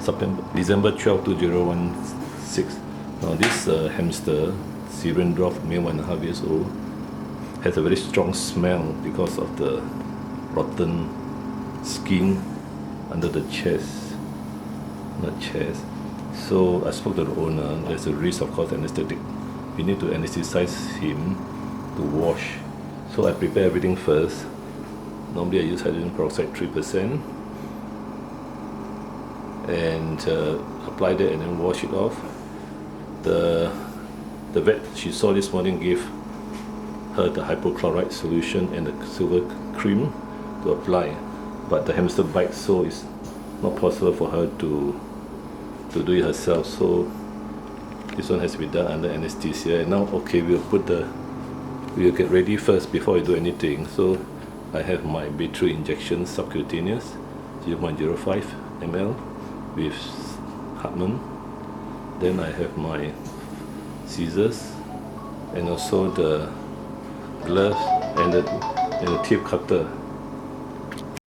December 12, 2016. Now this hamster, Syrian dwarf, male 1.5 years old, has a very strong smell because of the rotten skin under the chest, not chest. So I spoke to the owner. There's a risk, of course, anesthetic. We need to anesthetize him to wash. So I prepare everything first. Normally I use hydrogen peroxide 3% and apply that and then wash it off. The vet she saw this morning gave her the hypochlorite solution and the silver cream to apply, but the hamster bites, so it's not possible for her to do it herself. So this one has to be done under anesthesia. And now, okay, we'll get ready first before we do anything. So I have my B3 injection subcutaneous 0.05 ml with Hartmann. Then I have my scissors and also the gloves and the tape cutter.